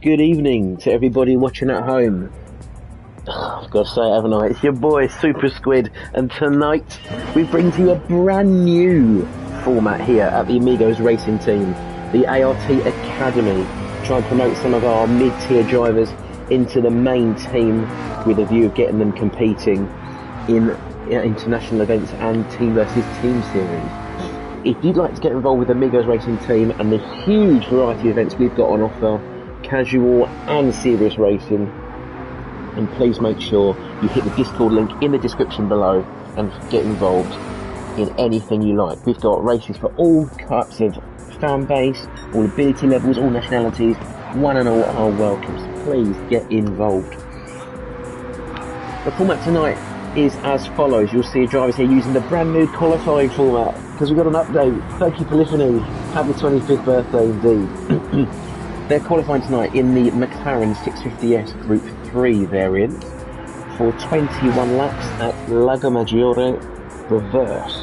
Good evening to everybody watching at home. I've got to say it, haven't I? It's your boy SuperSquid, and tonight we bring to you a brand new format here at the Amigos racing team, the ART Academy. Try and promote some of our mid-tier drivers into the main team with a view of getting them competing in international events and team versus team series. If you'd like to get involved with the Amigos racing team and the huge variety of events we've got on offer, casual and serious racing, and please make sure you hit the Discord link in the description below and get involved in anything you like. We've got races for all types of fan base, all ability levels, all nationalities. One and all are welcome, so please get involved. The format tonight is as follows. You'll see drivers here using the brand new qualifying format because we've got an update. Thank you, Polyphony. Happy 25th birthday indeed. They're qualifying tonight in the McLaren 650S Gr.3 variant for 21 laps at Lago Maggiore reverse.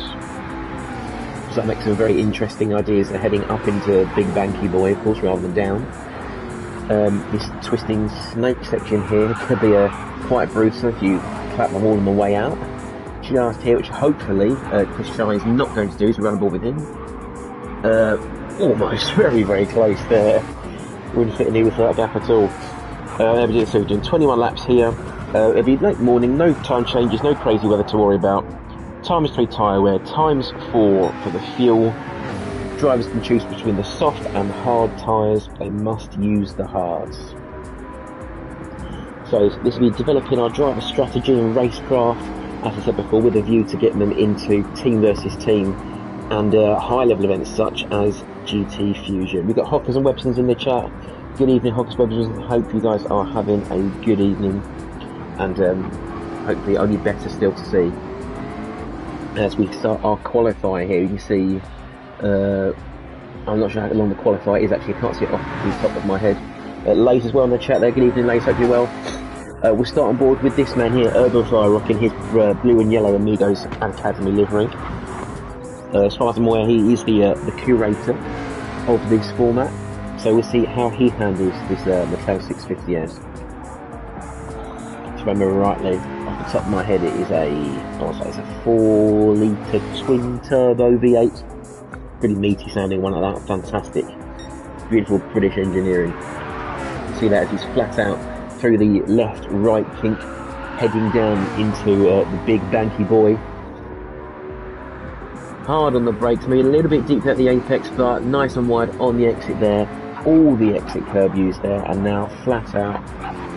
So that makes some very interesting ideas. They're heading up into Big Banky Boy, of course, rather than down. This twisting snake section here could be quite brutal if you clap them all on the way out. Just here, which hopefully Chris Shy is not going to do, is run a ball with him. Almost very, very close there. Wouldn't fit in here with that gap at all. There we go, so we're doing 21 laps here. It'll be late morning, no time changes, no crazy weather to worry about. Times 3 tyre wear, times 4 for the fuel. Drivers can choose between the soft and hard tyres. They must use the hards. So this will be developing our driver strategy and racecraft, as I said before, with a view to getting them into team versus team and high level events such as GT Fusion. We've got Hockers and Websons in the chat. Good evening, Hockers, Websons. Hope you guys are having a good evening, and hopefully only better still to see. As we start our qualifier here, you can see, I'm not sure how long the qualifier is actually, I can't see it off the top of my head. Lace as well in the chat there. Good evening, Lace, hope you're well. We'll start on board with this man here, Fire, rocking his blue and yellow Amigos Academy livery. As far as I'm aware, he is the curator of this format, so we'll see how he handles this McLaren 650S. If I remember rightly, off the top of my head, it is it's a 4-litre twin turbo V8. Pretty meaty sounding one like that, fantastic. Beautiful British engineering. See that as he's flat out through the left-right kink, heading down into the Big Banky Boy. Hard on the brakes, maybe a little bit deep at the apex, but nice and wide on the exit there. All the exit curb used there, and now flat out.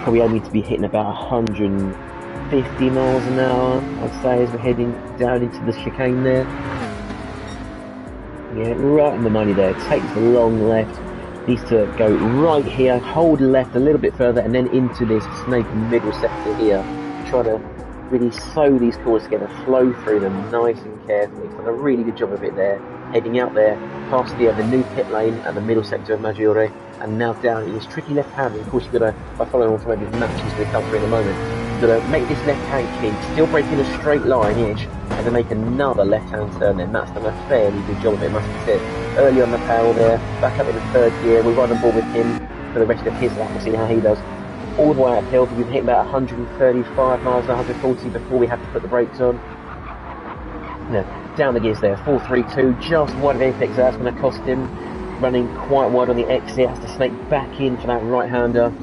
Probably only to be hitting about 150 miles an hour, I'd say, as we're heading down into the chicane there. Yeah, right on the money there. Takes the long left. Needs to go right here, hold left a little bit further, and then into this snake middle sector here. Try to really sew these corners together, flow through them nice and carefully. Done a really good job of it there. Heading out there, past the new pit lane at the middle sector of Maggiore, and now down in this tricky left hand. Of course, you've got to, by following on from maybe matches to come through in a moment, you've got to make this left hand key, still break in a straight line-ish, and then make another left hand turn then. That's done a fairly good job of it, must be said. Early on the panel there, back up in the third gear, we'll run on board with him for the rest of his lap. We'll see how he does. All the way uphill, we've hit about 135 miles an hour, 140 before we have to put the brakes on. Down the gears there, 432, just wide of apex. That's going to cost him. Running quite wide on the exit, has to snake back in for that right-hander.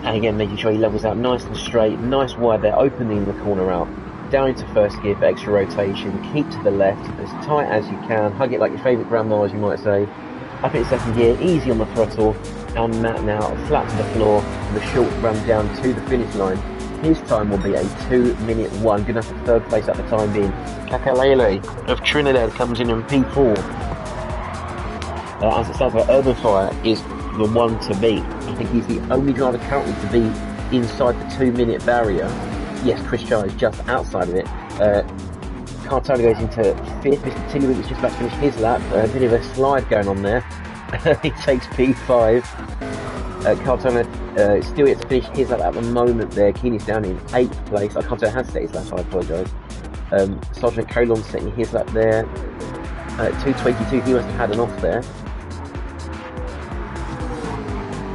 And again, making sure he levels out nice and straight, nice wide there, opening the corner out. Down into first gear for extra rotation, keep to the left, as tight as you can, hug it like your favourite grandma, as you might say. Up in second gear, easy on the throttle, and Matt now flat to the floor, for the short run down to the finish line. His time will be a 2-minute 1, good enough for third place at the time being. Kakalele of Trinidad comes in P4. As it stands for Fire is the one to beat. I think he's the only driver currently to be inside the 2-minute barrier. Yes, Chris Char is just outside of it. Cartona goes into 5th. Mr. Tillywick is just about to finish his lap. A bit of a slide going on there. He takes P5. Cartona still yet to finish his lap at the moment there. Keeney's down in 8th place. I can't tell how to set his lap, so I apologise. Sergeant Colon setting his lap there. 2:22, he must have had an off there.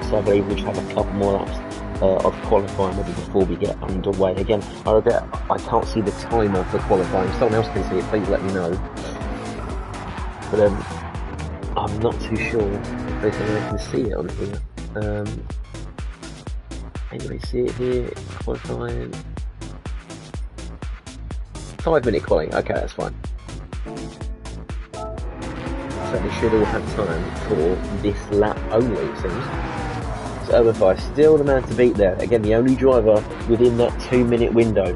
so I believe we should have a couple more laps of qualifying maybe before we get underway. Again, I regret I can't see the timer for qualifying. If someone else can see it, please let me know. But I'm not too sure if anyone can see it on here. Anybody see it here? Qualifying. 5-minute qualifying. Okay, that's fine. So we should all have time for this lap only, it seems. So Urban Fire, still the man to beat there. Again, the only driver within that 2-minute window.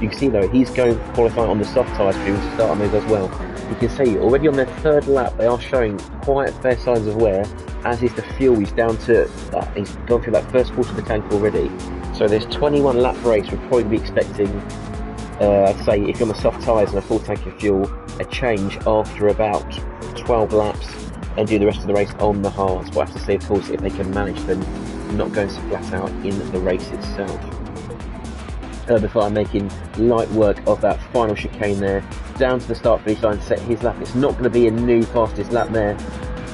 You can see though, he's going qualifying on the soft tyres to start on those as well. You can see already on their 3rd lap, they are showing quite fair signs of wear, as is the fuel. He's down to, he's gone through that first quarter of the tank already. So there's 21 lap race. We'll probably be expecting, I'd say, if you're on the soft tyres and a full tank of fuel, a change after about 12 laps, and do the rest of the race on the hards. We'll have to see, of course, if they can manage them not going so flat out in the race itself. Before I'm making light work of that final chicane there, down to the start finish line to set his lap. It's not going to be a new fastest lap there.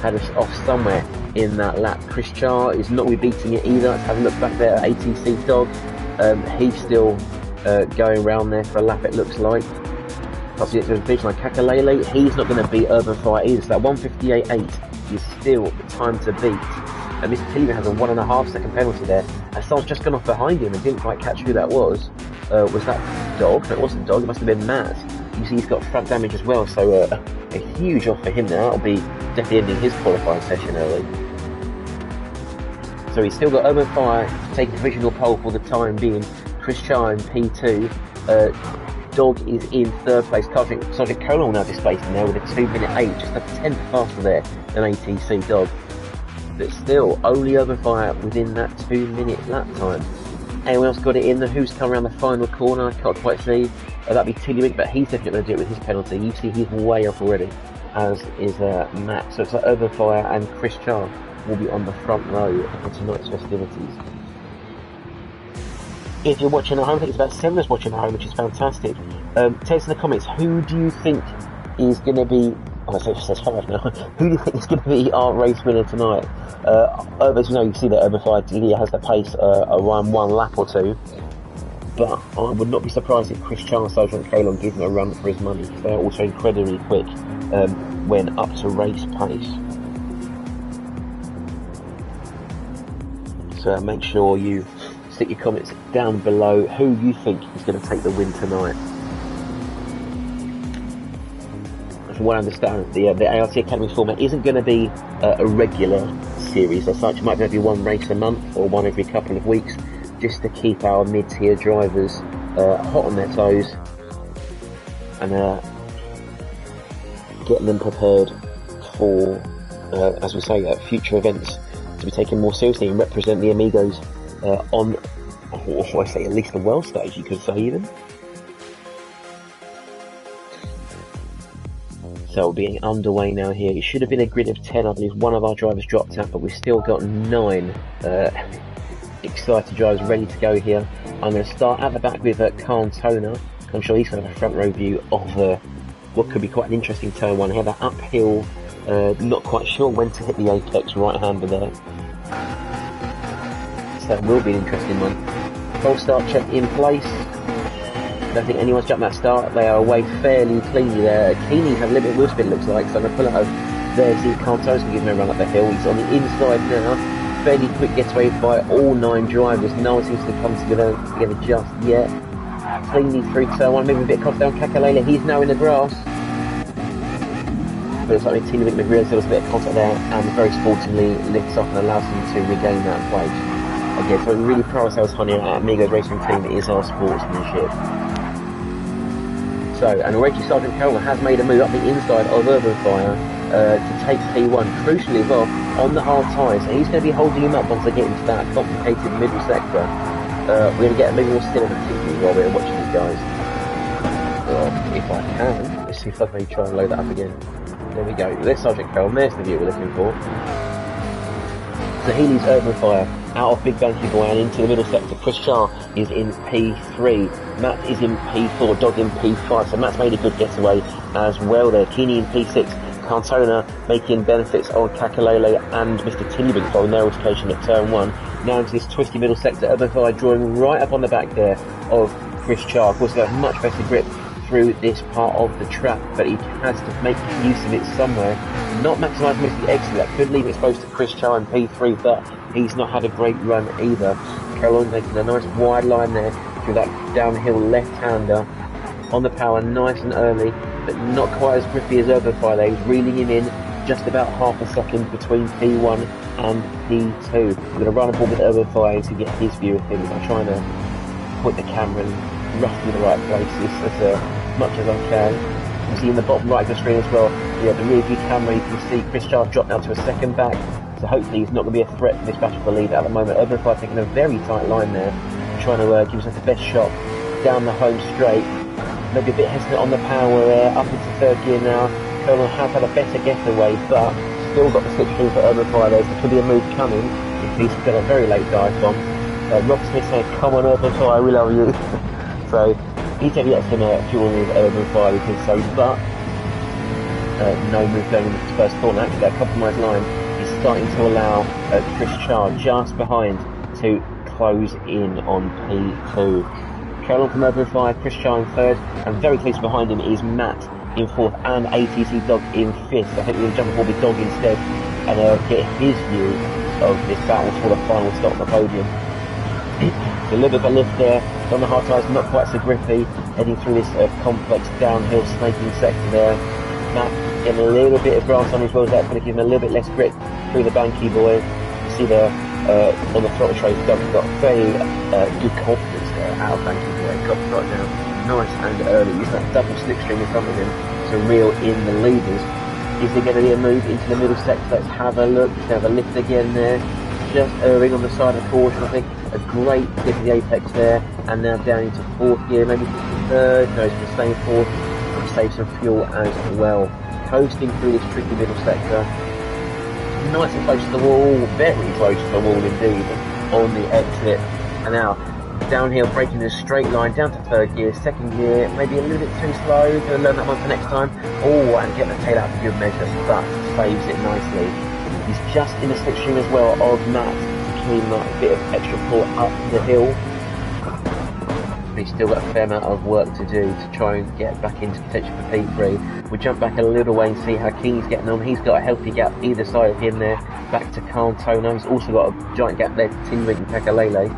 Had us off somewhere in that lap. Chris Char is not beating it either. Let's have a look back there at ATC Dog. He's still going around there for a lap, it looks like. Plus the finish line. Kakalele, he's not going to beat Urban Fire either. So that 1:58.8 is still the time to beat. And Mr. Tillman has a 1.5 second penalty there. And someone's just gone off behind him and didn't quite catch who that was. Was that Dog? No, it wasn't Dog, it must have been Matt. You see he's got front damage as well, so a huge off for him there. That'll be definitely ending his qualifying session early. So he's still got Urban Fire taking provisional pole for the time being. Chris Char in P2. Dog is in 3rd place. Sergeant Colon now displacing there with a 2:08, just a 10th faster there than ATC Dog. But still, only Urban Fire within that 2-minute lap time. Anyone else got it in? Who's come around the final corner? I can't quite see. That'd be Tilly, but he's definitely going to do it with his penalty. You see he's way off already, as is Matt. So it's like Urban Fire and Chris Char will be on the front row for tonight's festivities. If you're watching at home, I think it's about 7 of us watching at home, which is fantastic. Tell us in the comments, who do you think is going to be... Oh, it says 5 now. Who do you think is going to be our race winner tonight? As you know, you see that Urban Fire has the pace around 1 lap or 2. But I would not be surprised if Chris Char and Sergeant Colon give him a run for his money. They're also incredibly quick when up to race pace. So make sure you stick your comments down below who you think is going to take the win tonight. From what I understand, the ART Academy format isn't going to be a regular series as such. It might be one race a month or one every couple of weeks, just to keep our mid-tier drivers hot on their toes and getting them prepared for, as we say, future events to be taken more seriously and represent the Amigos on, or I say, at least the world stage, you could say even. So we're getting underway now here. It should have been a grid of 10. I believe one of our drivers dropped out, but we've still got 9 excited drivers ready to go here. I'm going to start at the back with Cantona. I'm sure he's going to have a front row view of what could be quite an interesting turn 1 here. That uphill, not quite sure when to hit the apex right-hander there. So that will be an interesting one. Full start check in place. I don't think anyone's jumped that start. They are away fairly cleanly there. Keeney's had a little bit of wheel spin, looks like, so I'm going to pull out there. See Canto's going to give him a run up the hill. He's on the inside now. Fairly quick getaway by all 9 drivers. No one seems to come together just yet. Cleanly through turn 1, maybe a bit of down Kakalele. He's now in the grass. But it's like a teeny bit of real, so there's a bit of contact there, and very sportingly lifts off and allows him to regain that place. Again, so we really pride ourselves on here at Amigos Racing Team is our sportsmanship. So, and already Sergeant Colon has made a move up the inside of Urban Fire to take P1, crucially as well, on the hard tyres. And he's going to be holding him up once they get into that complicated middle sector. We're going to get maybe more still on the TV while we're watching these guys. Well, if I can, let's see if I can try and load that up again. There we go. There's Sergeant Colon, there's the view we're looking for. So he leaves Urban Fire out of Big Banky Boy and into the middle sector. Chris Char is in P3. Matt is in P4. Dog in P5. So Matt's made a good getaway as well there. Keeney in P6. Cantona making benefits on Kakalele and Mr. Tinnybink following their altercation at turn 1. Now into this twisty middle sector, Urban Fire drawing right up on the back there of Chris Char. Of course, he got much better grip through this part of the track, but he has to make use of it somewhere. Not maximising the exit, that could leave it exposed to Chris Char in P3, but he's not had a great run either. Caroline making a nice wide line there through that downhill left-hander on the power, nice and early, but not quite as grippy as Urban Fire there. He's reeling him in just about half a second between P1 and P2. We're going to run a ball with Urban Fire to get his view of things. I'm trying to point the camera in roughly the right places as much as I can. You can see in the bottom right of the screen as well, the rear view camera, you can see Chris Char dropped down to a second back, so hopefully he's not going to be a threat for this battle for the lead at the moment. Urban Fire taking a very tight line there, trying to give himself the best shot down the home straight. Maybe a bit hesitant on the power up into third gear now. Colonel has had a better getaway, but still got the slipstream for Urban Fire there. There could be a move coming if he's got a very late dive bomb. Rob Smith saying, "Come on, Urban Fire, we love you." So he's going to get some fuel with Urban Fire, we think so, but no move going in the first corner. Actually, that compromise line is starting to allow Chris Char just behind to close in on P2. Caroline from Urban Fire, Chris Char in third, and very close behind him is Matt in fourth and ATC Dog in fifth. I think we're going to jump aboard with Dog instead and get his view of this battle for the final stop on the podium. A little bit of a lift there, on the hard tyres, not quite so grippy, heading through this complex downhill snaking sector there. Matt getting a little bit of grass on his wheels, that's going to give him a little bit less grip through the banky boy. You see there on the throttle trace, Doug got very good confidence there out of banky boy, got the throttle down nice and early, using that double slipstream in front of him to reel in the leaders. Is there going to be a move into the middle sector? Let's have a look. Let's have a lift again there, just erring on the side of caution. I think a great dip of the apex there, and now down into fourth gear, maybe third. No, he's going to stay in fourth and save some fuel as well. Coasting through this tricky middle sector, nice and close to the wall, very close to the wall indeed on the exit. And now downhill, breaking in a straight line down to third gear, second gear, maybe a little bit too slow. Going to learn that one for next time. Oh, and get the tail out for good measure, but saves it nicely. He's just in the slipstream as well of Matt, between that bit of extra pull up the hill. But he's still got a fair amount of work to do to try and get back into contention for P3. We'll jump back a little way and see how King's getting on. He's got a healthy gap either side of him there, back to Cantona. He's also got a giant gap there to Tinwig and Kakalele.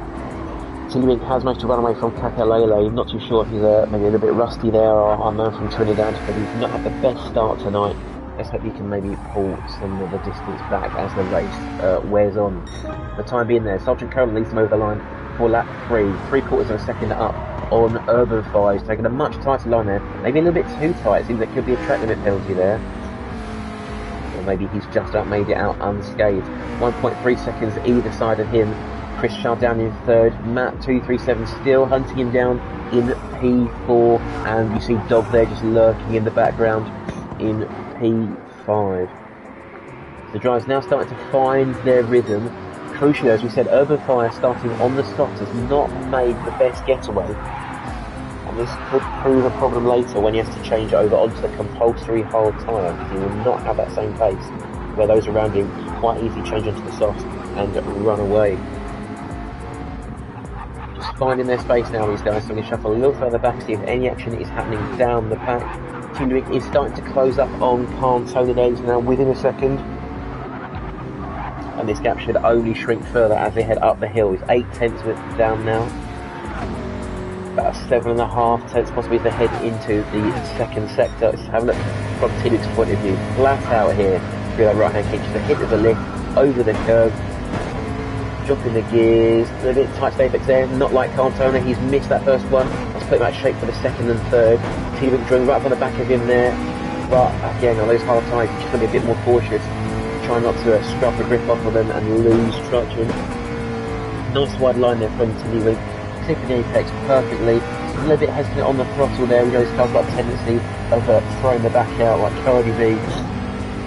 Tinwig has managed to run away from Kakalele. Not too sure if he's maybe a little bit rusty there or unknown from Trinidad, but he's not had the best start tonight. Let's hope he can maybe pull some of the distance back as the race wears on. For the time being there, Sergeant Carroll leads him over the line for lap 3. 3/4 of a second up on Urban Fire. He's taking a much tighter line there. Maybe a little bit too tight. It seems there could be a track limit penalty there. Or maybe he's just about made it out unscathed. 1.3 seconds either side of him. Chris Char down in third. Matt 237 still hunting him down in P4. And you see Dog there just lurking in the background in P5. The drivers now starting to find their rhythm. Crucially, as we said, Urban Fire starting on the softs has not made the best getaway, and this could prove a problem later when he has to change over onto the compulsory hard tyre, because he will not have that same pace, where those around him quite easily change onto the softs and run away. Just finding their space now, these guys, so we can shuffle a little further back, see if any action is happening down the pack. Tinwick is starting to close up on Cantona there. He's now within a second. And this gap should only shrink further as they head up the hill. He's 8/10 of it down now. About 7.5 tenths possibly as they head into the second sector. Let's have a look from Tinwick's point of view. Flat out here through that right hand kick. Just a hit of the lift over the curve. Dropping the gears. A little bit tight to apex there. Not like Cantona. He's missed that first one. Let's put him out shape for the second and third. Tinwick drawing right up on the back of him there. But again, on those hard tyres, he's just going to be a bit more cautious. Try not to scrub the grip off of them and lose traction. Nice wide line there from Tinwick. Clipping the apex perfectly. A little bit hesitant on the throttle there. We know this car's got a tendency of throwing the back out like Cardi B.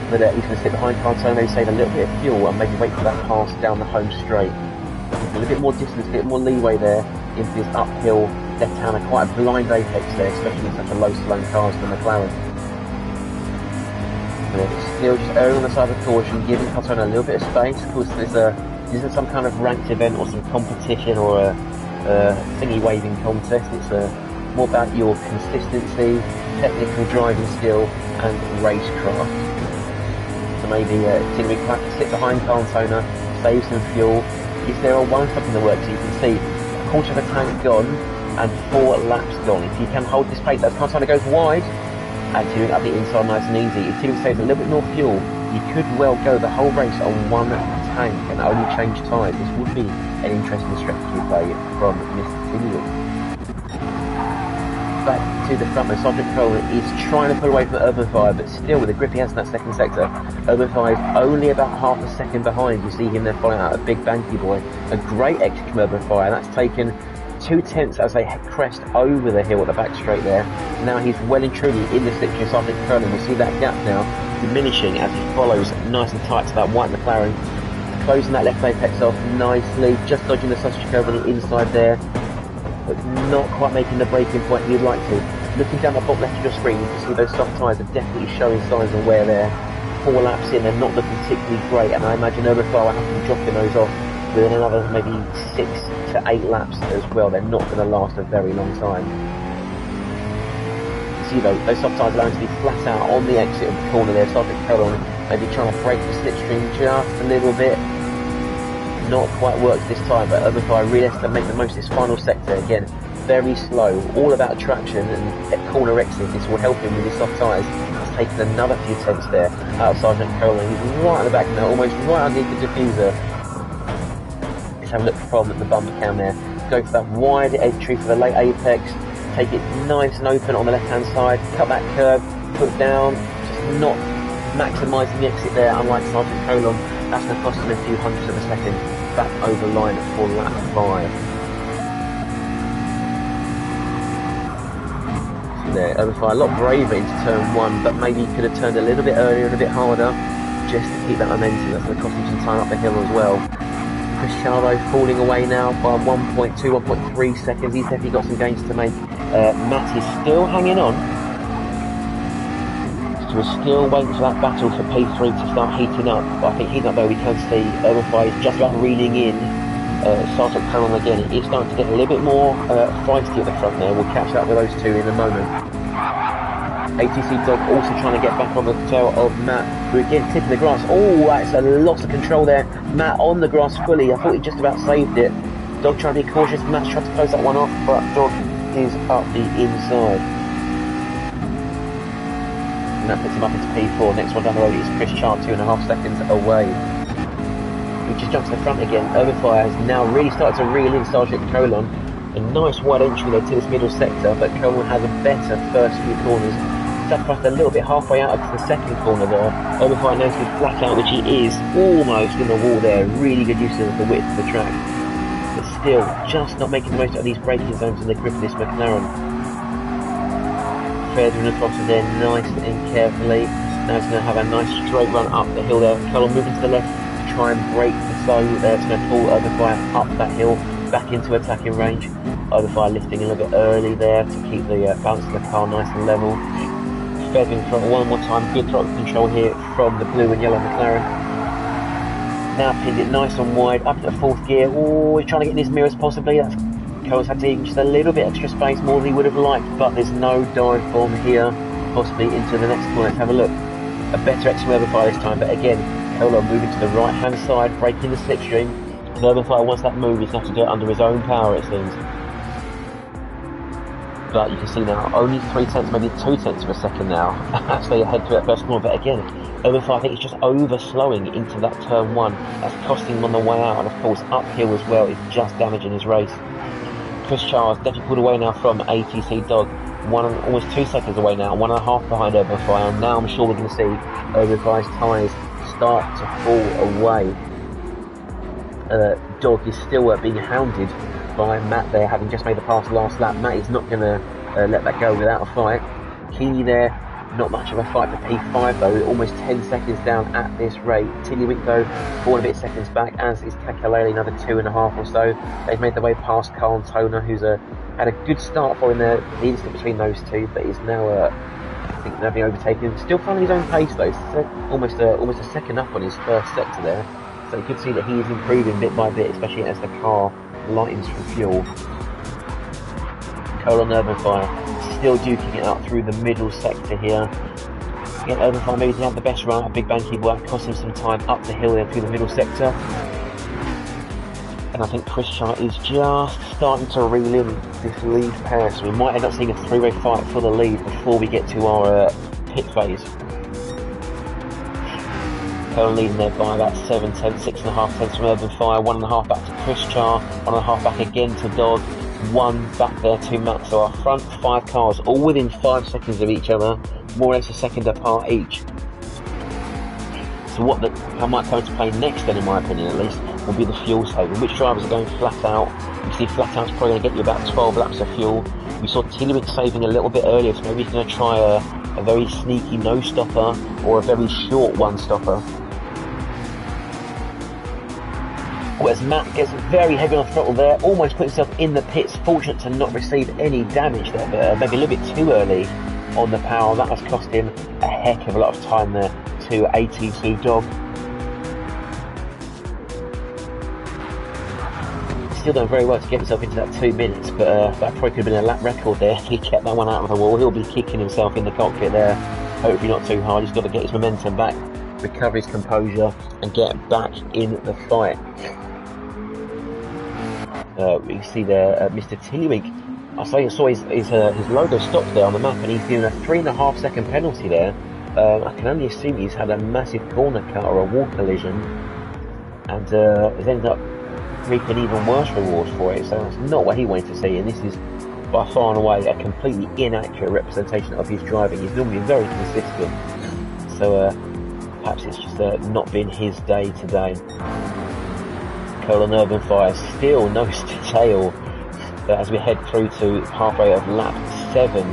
But he's going to sit behind Cantona, save a little bit of fuel and maybe wait for that pass down the home straight. A little bit more distance, a bit more leeway there into this uphill left-hander. Quite a blind apex there, especially in such a low-slung car as the McLaren. it. Still just erring on the side of caution, giving Carlton a little bit of space. Of course, this isn't some kind of ranked event or some competition or a thingy waving contest. It's more about your consistency, technical driving skill, and racecraft. So maybe Tinnery can have to sit behind Carlton, save some fuel. Is there a one-stop in the works? You can see a quarter of a tank gone and 4 laps gone. If you can hold this pace, as Carlton goes wide, and Tinnery up the inside nice and easy. If Tinnery saves a little bit more fuel, you could well go the whole race on one tank and only change tyres. This would be an interesting strategy play from Mr. Tinnery. Back to the front, Sergeant Coleman is trying to pull away from Urban Fire, but still with the grip he has in that second sector, Urban Fire is only about half a second behind. You see him there following out a big banky boy. A great exit from Urban Fire. That's taken 2/10 as they crest over the hill at the back straight there. Now he's well and truly in the slipstream of Sergeant Coleman. We see that gap now diminishing as he follows nice and tight to that white McLaren. Closing that left apex off nicely, just dodging the sausage curve on the inside there, but not quite making the braking point he'd like to. Looking down the bottom left of your screen, you can see those soft tyres are definitely showing signs of wear there. 4 laps in, they're not looking particularly great, and I imagine Overflow will have to be dropping those off within another maybe 6 to 8 laps as well. They're not going to last a very long time. See though, those soft tyres allowing to be flat out on the exit of the corner there. Sergeant Coleman maybe trying to break the slipstream just a little bit. Not quite worked this time, but Overfire really has to make the most of this final sector. Again, very slow, all about traction and corner exit. This will help him with his soft tyres. He's taken another few tenths there out of Sergeant Coleman. He's right at the back now, almost right underneath the diffuser. Let's have a look from the bumper cam there. Go for that wide entry for the late apex. Take it nice and open on the left hand side. Cut that curve, put down, just not maximising the exit there, unlike Sergeant Coleman. That's going to cost him a few hundredths of a second back over line for lap 5. So there, Overfire a lot braver into turn 1, but maybe he could have turned a little bit earlier and a bit harder just to keep that momentum. That's going to cost him some time up the hill as well. Chris Charo falling away now by 1.2, 1.3 seconds. He's definitely got some gains to make. Matt is still hanging on. So we're still waiting for that battle for P3 to start heating up. But I think heating up though, we can see Overfire is just about reeling in Sergeant Coleman again. It's starting to get a little bit more feisty at the front there. We'll catch up with those two in a moment. ATC Dog also trying to get back on the tail of Matt, who again tipping the grass. Oh, that's a loss of control there. Matt on the grass fully. I thought he just about saved it. Dog trying to be cautious. Matt's trying to close that one off, but Dog is up the inside. And that puts him up into P4. Next one down the road is Chris Chant, 2.5 seconds away. He just jumps to the front again. Overfire has now really started to reel in Sergeant Coleman. A nice wide entry there to this middle sector, but Coleman has a better first few corners. Sacrificed a little bit halfway out of the second corner there. Overfire now to be flat out, which he is almost in the wall there. Really good use of the width of the track. But still, just not making the most of these braking zones in the grip of this McLaren. Feathering across there nice and carefully. Now it's going to have a nice straight run up the hill there. Coleman moving to the left to try and break the flow there. It's going to pull Overfire up that hill, back into attacking range. Overfire lifting a little bit early there to keep the balance of the car nice and level. Feathering throttle one more time, good throttle control here from the blue and yellow McLaren. Now pinned it nice and wide, up to the 4th gear. Oh, he's trying to get in his mirrors possibly. That's Cole's had to even just a little bit extra space more than he would have liked, but there's no dive bomb here, possibly into the next corner. Let's have a look. A better exit from Overfire this time, but again, Cole moving to the right hand side, breaking the slipstream. And Overfire, once that move, he's going to have to do it under his own power, it seems. But you can see now, only 3 tenths, maybe 2 tenths of a second now, as they head to that first corner. But again, Overfire, I think it's just over-slowing into that turn 1. That's costing him on the way out, and of course, uphill as well is just damaging his race. Chris Charles definitely pulled away now from ATC Dog. Almost 2 seconds away now, 1.5 behind Overfire. And now I'm sure we're going to see Overfire's tyres start to fall away. Dog is still being hounded by Matt there, having just made the pass last lap. Matt is not going to let that go without a fight. Keeney there, not much of a fight for P5 though, almost 10 seconds down at this rate. Tinnewink though, 4 and a bit seconds back, as is Kakalele, another 2.5 or so. They've made their way past Carl Toner, who's had a good start for in the instant between those two, but is now I think they'll be overtaken. Still finding his own pace though. So almost a second up on his first sector there. So you could see that he is improving bit by bit, especially as the car lightens from fuel. Cole on Urban Fire still duking it out through the middle sector here. Again, Urban Fire maybe didn't have the best run at Big Banky work, cost him some time up the hill there through the middle sector. And I think Chris Char is just starting to reel in this lead pair, so we might end up seeing a three-way fight for the lead before we get to our pit phase. Cole leading there by about 7 tenths, 6.5 tenths from Urban Fire, 1.5 back to Chris Char, 1.5 back again to Dog, 1 back there to Matt. So our front 5 cars all within 5 seconds of each other, more or less a second apart each. So how might come into play next then, in my opinion at least, will be the fuel saving. Which drivers are going flat out? You see flat out's probably going to get you about 12 laps of fuel. We saw Tillywig saving a little bit earlier, so maybe he's going to try a very sneaky no stopper or a very short one stopper. Whereas Matt gets very heavy on the throttle there, almost put himself in the pits, fortunate to not receive any damage there, but maybe a little bit too early on the power. That has cost him a heck of a lot of time there to ATC Dog. Still done very well to get himself into that 2 minutes, but that probably could have been a lap record there if he kept that one out of the wall. He'll be kicking himself in the cockpit there. Hopefully not too hard, he's got to get his momentum back, recover his composure and get back in the fight. You see there Mr. Tillywig, I saw his logo stopped there on the map and he's given a 3.5 second penalty there. I can only assume he's had a massive corner cut or a wall collision and has ended up reaping even worse rewards for it, so that's not what he wanted to see, and this is by far and away a completely inaccurate representation of his driving. He's normally very consistent, so perhaps it's just not been his day today. Cole on Urban Fire still nose to tail as we head through to halfway of lap 7.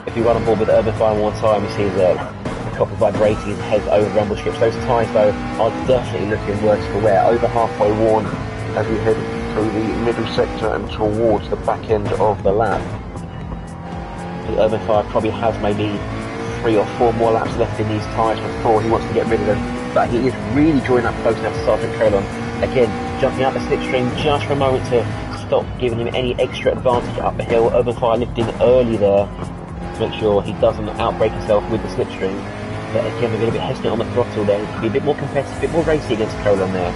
If you run on board with Urban Fire one time, you see the copper vibrating his head over the rumble strips. Those tyres though are definitely looking worse for wear, over halfway worn as we head through the middle sector and towards the back end of the lap. The Urban Fire probably has maybe 3 or 4 more laps left in these tyres before he wants to get rid of them, but he is really drawing up close enough to Sergeant Colon. Again, jumping out the slipstream just for a moment to stop giving him any extra advantage up the hill. Urban Fire lifting early there to make sure he doesn't outbrake himself with the slipstream. But again, we're going to be hesitant on the throttle there. He can be a bit more competitive, a bit more racy against Colon there.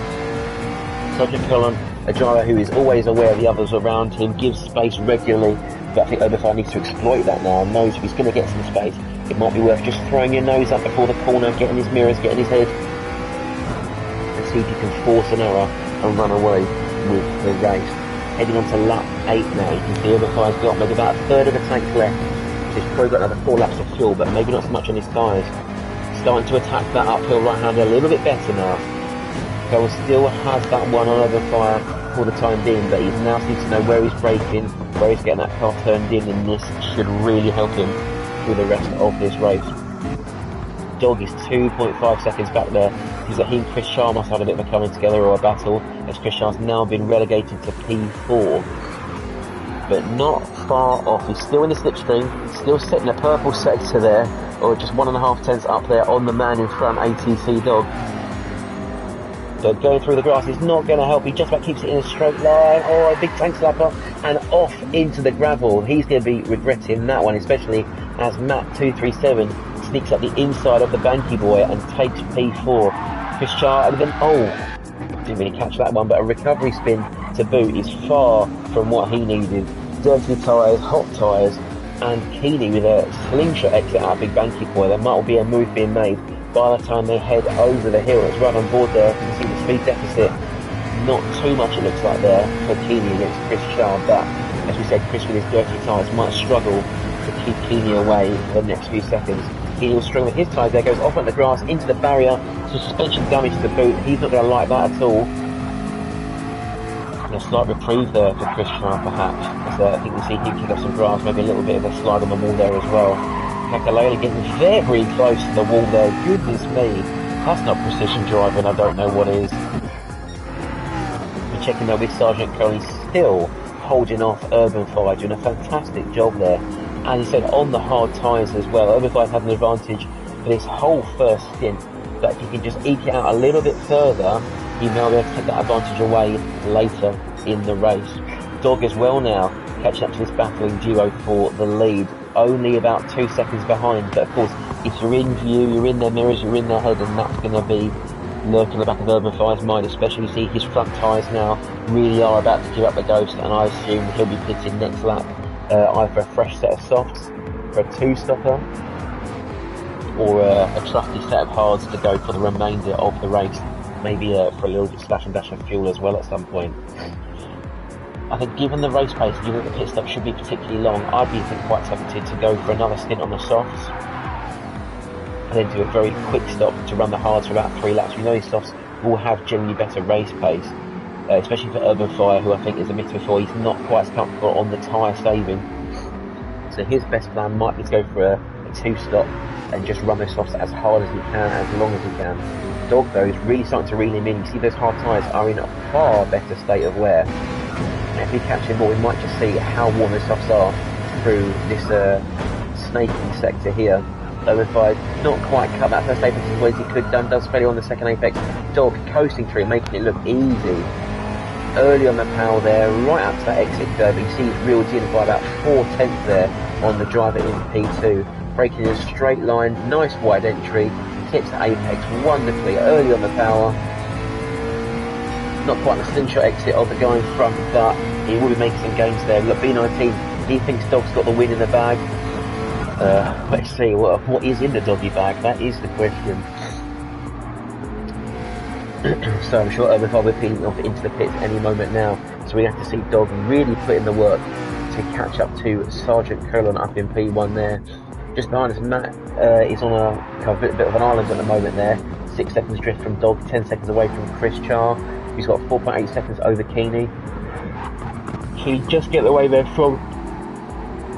Sergeant Colon, a driver who is always aware of the others around him, gives space regularly, but I think Urban Fire needs to exploit that now and knows if he's going to get some space, it might be worth just throwing your nose up before the corner, getting his mirrors, getting his head, and see if you can force an error and run away with the race. Heading on to lap 8 now, you can see Urban Fire's got maybe about a third of the tank left. He's probably got another 4 laps of fuel, but maybe not so much on his tyres. Starting to attack that uphill right hand a little bit better now. Cole still has that one on Urban Fire for the time being, but he now seems to know where he's braking, where he's getting that car turned in, and this should really help him through the rest of this race. Dog is 2.5 seconds back there. He's that he and Chris Char must have a bit of a coming together or a battle, as Chris Char's now been relegated to P4. But not far off. He's still in the slipstream, still setting a purple sector there, or just 1.5 tenths up there on the man in front, ATC Dog. But going through the grass is not going to help. He just about keeps it in a straight line. Oh, a big tank slapper and off into the gravel. He's going to be regretting that one, especially as Matt 237 sneaks up the inside of the Banky boy and takes P4. Chris Char, and then didn't really catch that one, but a recovery spin to boot is far from what he needed. Dirty tyres, hot tyres, and Keeney with a slingshot exit out of Big Banky boy. There might be a move being made by the time they head over the hill. It's right on board there. You can see the speed deficit, not too much it looks like there for Keeney against Chris Char, but as we said, Chris with his dirty tyres might struggle to keep Keeney away for the next few seconds. Keeney will struggle with his tyres there, goes off on the grass into the barrier, suspension damage to the boot. He's not going to like that at all. And a slight reprieve there for Chris Char perhaps, as I think we see him kick up some grass, maybe a little bit of a slide on the wall there as well. Kakalele getting very close to the wall there. Goodness me, that's not precision driving, I don't know what is. We're checking there with Sergeant Curry, still holding off Urban Fire, doing a fantastic job there. as I said, on the hard tyres as well. Urban Fire's had an advantage for this whole first stint, but if he can just eke it out a little bit further, he may be able to take that advantage away later in the race. Dog as well now, catching up to this battling duo for the lead, only about 2 seconds behind, but of course, if you're in view, you're in their mirrors, you're in their head, and that's going to be lurking in the back of Urban Fire's mind, especially you see his front tyres now really are about to give up the ghost, and I assume he'll be pitting next lap, either a fresh set of softs for a two-stopper, or a trusty set of hards to go for the remainder of the race, maybe for a little bit slash and dash of fuel as well at some point. I think given the race pace, given that the pit stop should be particularly long, I'd be quite tempted to go for another stint on the softs, and then do a very quick stop to run the hards for about 3 laps. We know these softs will have generally better race pace, especially for Urban Fire, who I think, as admitted before, he's not quite as comfortable on the tyre saving. So his best plan might be to go for a two-stop and just run those softs as hard as he can, as long as he can. Dog, though, is really starting to reel him in. You see those hard tyres are in a far better state of wear. And if we catch him more, we might just see how warm those softs are through this snaking sector here. Urban Fire not quite cut that first apex as well as he could done, does fairly on the second apex. Dog coasting through, making it look easy. Early on the power there, right up to that exit curve, you see he's reeled in by about 4/10 there on the driver in P2. Braking in a straight line, nice wide entry, tips the apex wonderfully early on the power. Not quite the slingshot exit of the guy in front, but he will be making some gains there. Look, B19, he thinks Dog's got the win in the bag. Let's see, what is in the doggy bag? That is the question. So I'm sure Urban Fire will be peeling off into the pits any moment now. So we have to see Dog really put in the work to catch up to Sergeant Colon up in P1 there. Just behind us, Matt is on a bit of an island at the moment there. 6 seconds drift from Dog, 10 seconds away from Chris Charr. He's got 4.8 seconds over Keeney. So you just get away there from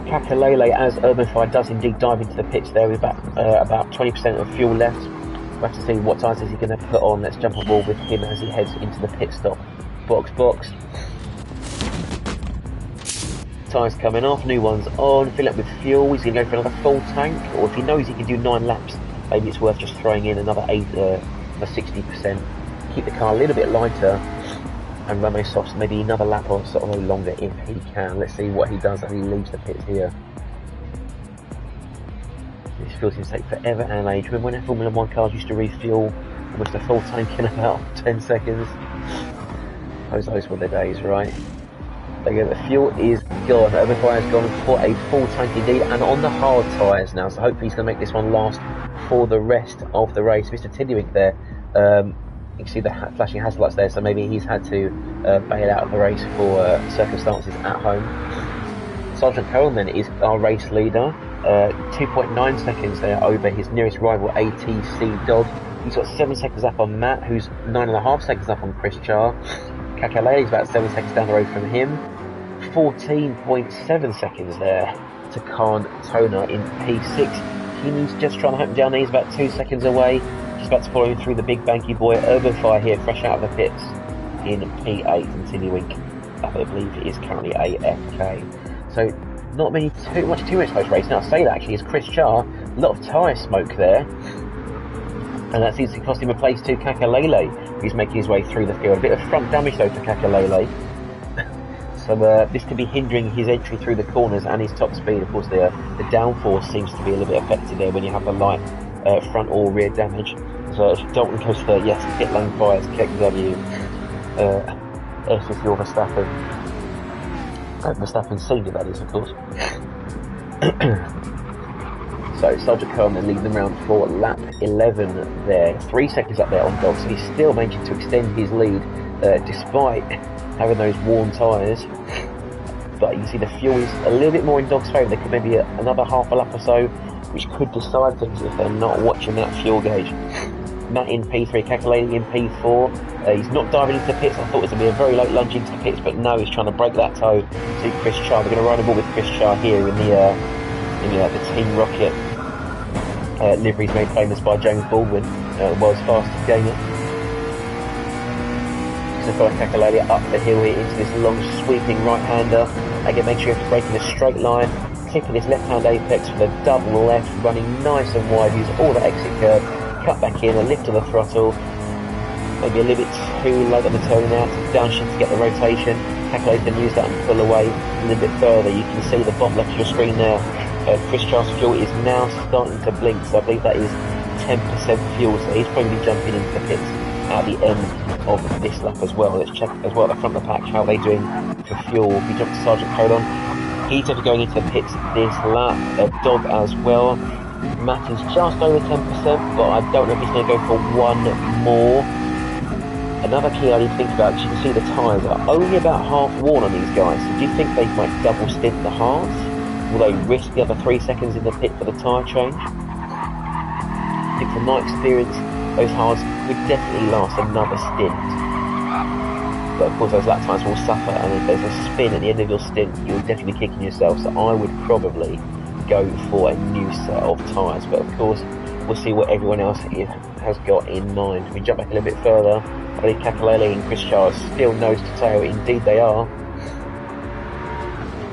Kakalele as Urban Fire does indeed dive into the pits there with about 20% of fuel left. We'll have to see what tyres is he going to put on. Let's jump on board with him as he heads into the pit stop. Box. Tyres coming off, new ones on, fill up with fuel. He's going to go for another full tank, or if he knows he can do 9 laps, maybe it's worth just throwing in another 60%. Keep the car a little bit lighter and run those softs maybe another lap or sort of longer if he can. Let's see what he does as he leaves the pits here. This fuel seems to take forever and age. Remember when Formula 1 cars used to refuel almost a full tank in about 10 seconds? Those were the days, right? Again, the fuel is gone. Urban Fire has gone for a full tank indeed, and on the hard tyres now, so hopefully he's going to make this one last for the rest of the race. Mr. Tiddywink there, you can see the flashing hazard lights there, so maybe he's had to bail out of the race for circumstances at home. Sergeant Cohen then is our race leader, 2.9 seconds there over his nearest rival ATC Dog. He's got 7 seconds up on Matt, who's 9.5 seconds up on Chris Charr. Kakalele is about 7 seconds down the road from him. 14.7 seconds there to Khan Toner in P6. Keeney's just trying to hunt him down there. He's about 2 seconds away. Just about to follow him through the big banky boy. Urban Fire here, fresh out of the pits in P8. And Tiddywink, I believe it is currently AFK. So not too much close race. Now I say that actually is Chris Charr. A lot of tyre smoke there. And that seems to cost him a place to Kakalele, who's making his way through the field. A bit of front damage though for Kakalele. So this could be hindering his entry through the corners and his top speed. Of course, the downforce seems to be a little bit affected there when you have the light front or rear damage. So Dalton goes for, yes, pit lane fires, KW, SS your Verstappen. Verstappen senior, that is, of course. So Sergeant Coleman leading them round for lap 11 there. 3 seconds up there on Dog, so he's still managing to extend his lead despite having those warm tyres. But you can see the fuel is a little bit more in Dog's favour. There could maybe another half a lap or so, which could decide things if they're not watching that fuel gauge. Matt in P3, Kakalele in P4. He's not diving into the pits. I thought it was going to be a very late lunge into the pits, but no, he's trying to break that toe to Chris Charr. They're going to ride a ball with Chris Charr here in the Team Rocket liveries made famous by James Baldwin, the world's fastest gamer. So follow Kakalele up the hill here into this long sweeping right-hander. Again, make sure you're breaking a straight line. tip of this left-hand apex with a double left, running nice and wide, use all the exit curve, cut back in, a lift of the throttle, maybe a little bit too late on the turning out, downshift to get the rotation, calculate and use that and pull away a little bit further. You can see the bottom left of your screen now. Chris Charles' fuel is now starting to blink, so I believe that is 10% fuel, so he's probably jumping into the pits at the end of this lap as well. Let's check as well at the front of the pack how they're doing for fuel. We jump to Sergeant Colon. He's going to be going into the pits this lap. Dog as well. Matt is just over 10%, but I don't know if he's going to go for one more. Another key I need to think about, because you can see the tyres are only about half worn on these guys. So do you think they might double stint the hards? Will they risk the other 3 seconds in the pit for the tyre change? I think from my experience, those hards would definitely last another stint. But of course those lap times will suffer, and if there's a spin at the end of your stint, you'll definitely be kicking yourself. So I would probably go for a new set of tyres. But of course, we'll see what everyone else has got in mind. If we jump back a little bit further, I believe Kakalele and Chris Charles still nose to tail. Indeed they are.